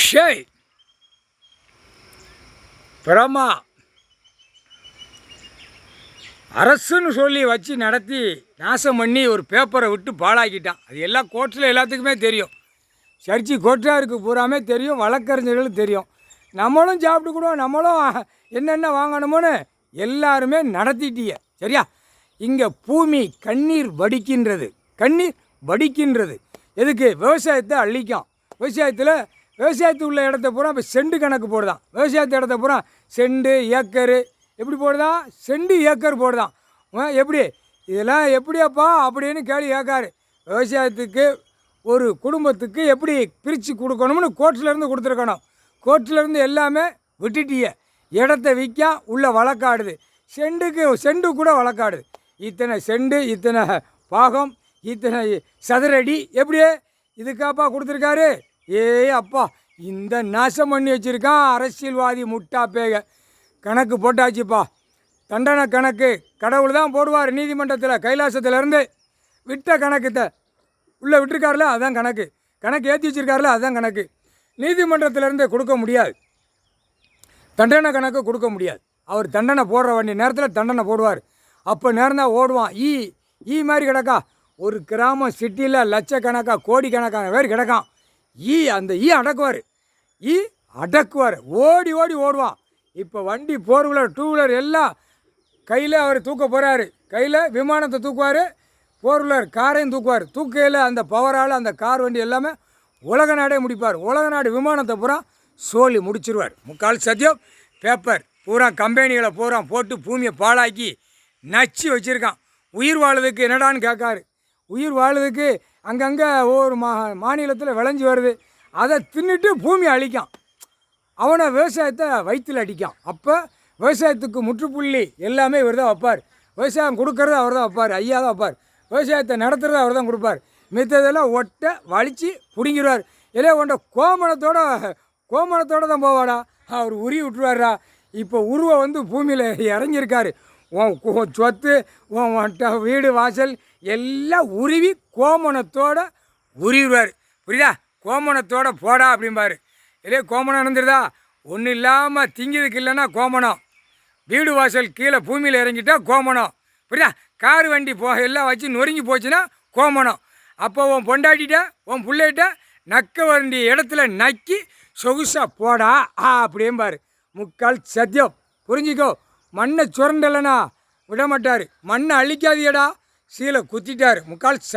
ஷேய் பிரமா அரசுன்னு சொல்லி வச்சு நடத்தி நாசம் பண்ணி ஒரு பேப்பரை விட்டு பாழாக்கிட்டான். அது எல்லாம் கோர்ட்டில் எல்லாத்துக்குமே தெரியும். சர்ச்சி கோர்ட்டாருக்கு பூராமே தெரியும், வழக்கறிஞர்களும் தெரியும். நம்மளும் சாப்பிட்டுக்கிடுவோம், நம்மளும் என்னென்ன வாங்கணுமோன்னு எல்லாருமே நடத்திட்டீங்க. சரியா? இங்கே பூமி கண்ணீர் வடிக்கின்றது. எதுக்கு? விவசாயத்தை அழிக்கும். விவசாயத்து உள்ள இடத்த பூரா இப்போ செண்டு கணக்கு போடுதான். விவசாயத்து இடத்த பூரா செண்டு ஏக்கரு எப்படி போடுதான்? Cent acre போடுதான். எப்படி இதெல்லாம் எப்படியாப்பா அப்படின்னு கேள்வி கேட்காரு. விவசாயத்துக்கு ஒரு குடும்பத்துக்கு எப்படி பிரித்து கொடுக்கணும்னு கோர்ட்டிலேருந்து கொடுத்துருக்கணும். கோர்ட்டிலேருந்து எல்லாமே விட்டுட்டிய. இடத்த விற்க உள்ள வழக்காடுது. செண்டு கூட வழக்காடுது. இத்தனை செண்டு, இத்தனை பாகம், இத்தனை சதுரடி, எப்படியே இதுக்காப்பா கொடுத்துருக்காரு? அப்பா, இந்த நாசம் பண்ணி வச்சுருக்கான் அரசியல்வாதி முட்டா பேக. கணக்கு போட்டாச்சுப்பா. தண்டனை கணக்கு கடவுள் தான் போடுவார். நீதிமன்றத்தில் கைலாசத்துலேருந்து விட்ட கணக்கு உள்ளே விட்டுருக்காருல, அதுதான் கணக்கு ஏற்றி வச்சுருக்காருல, அதுதான் கணக்கு. நீதிமன்றத்திலேருந்து கொடுக்க முடியாது, தண்டனை கணக்கு கொடுக்க முடியாது. அவர் தண்டனை போடுற வேண்டிய நேரத்தில் தண்டனை போடுவார். அப்போ நேரம் தான் ஓடுவான். ஈ மாதிரி கிடக்கா. ஒரு கிராமம் சிட்டியில் லட்சக்கணக்காக கோடிக்கணக்கான பேர் கிடக்கான். அந்த அடக்குவார். ஓடி ஓடுவான். இப்போ வண்டி, 4 வீலர் 2 வீலர் எல்லாம் கையில் அவர் தூக்க போகிறாரு. கையில் விமானத்தை தூக்குவார், 4 வீலர் காரையும் தூக்குவார். தூக்கையில் அந்த பவரால் அந்த கார் வண்டி எல்லாமே உலக நாடே முடிப்பார். உலக நாடு விமானத்தை பூரா சோழி முடிச்சிருவார். முக்கால் சத்தியம். பேப்பர் பூரா கம்பெனிகளை பூரா போட்டு பூமியை பாழாக்கி நச்சு வச்சுருக்கான். உயிர் வாழுறதுக்கு என்னடான்னு கேட்காரு. உயிர் வாழுறதுக்கு அங்கங்கே ஒவ்வொரு மாநிலத்தில் விளைஞ்சி வருது. அதை தின்னுட்டு பூமியை அழிக்கான். அவனை விவசாயத்தை வயிற்றில் அடிக்கான். அப்போ விவசாயத்துக்கு முற்றுப்புள்ளி எல்லாமே இவர் தான் வைப்பார். விவசாயம் கொடுக்கறத அவர் தான் வைப்பார். ஐயா தான் வைப்பார். விவசாயத்தை நடத்துகிறத அவர் தான் கொடுப்பார். மித்ததெல்லாம் வலித்து பிடிங்கிடுவார். உண்ட கோமணத்தோடு தான் போவாடா. அவர் உருவி விட்டுருவாரா. இப்போ உருவை பூமியில் இறங்கியிருக்காரு. உன் சொத்து, உன் வீடு வாசல் எல்லாம் உருவி கோமணத்தோடு உருவிடுவார். புரியுதா? கோமணத்தோடு போடா அப்படிம்பார். கோமணம் இருந்துருதா? ஒன்றும் இல்லாமல் திங்கிறதுக்கு இல்லைன்னா கோமணம். வீடு வாசல் கீழே பூமியில் இறங்கிட்டா கோமணம். புரியுதா? கார் வண்டி எல்லாம் வச்சு நொறுங்கி போச்சுன்னா கோமணம். அப்போ உன் பொண்டாட்டிட்ட உன் பிள்ளைகிட்ட நக்க வேண்டிய இடத்துல நக்கி சொகுசா போடா அப்படியேம்பார். முக்கால் சத்தியம். புரிஞ்சிக்கோ. மண்ணை சுரண்டலைன்னா விட மாட்டார். மண்ணை அழிக்காதியடா, சீலை குத்திட்டார். முக்கால் சத்தியம்.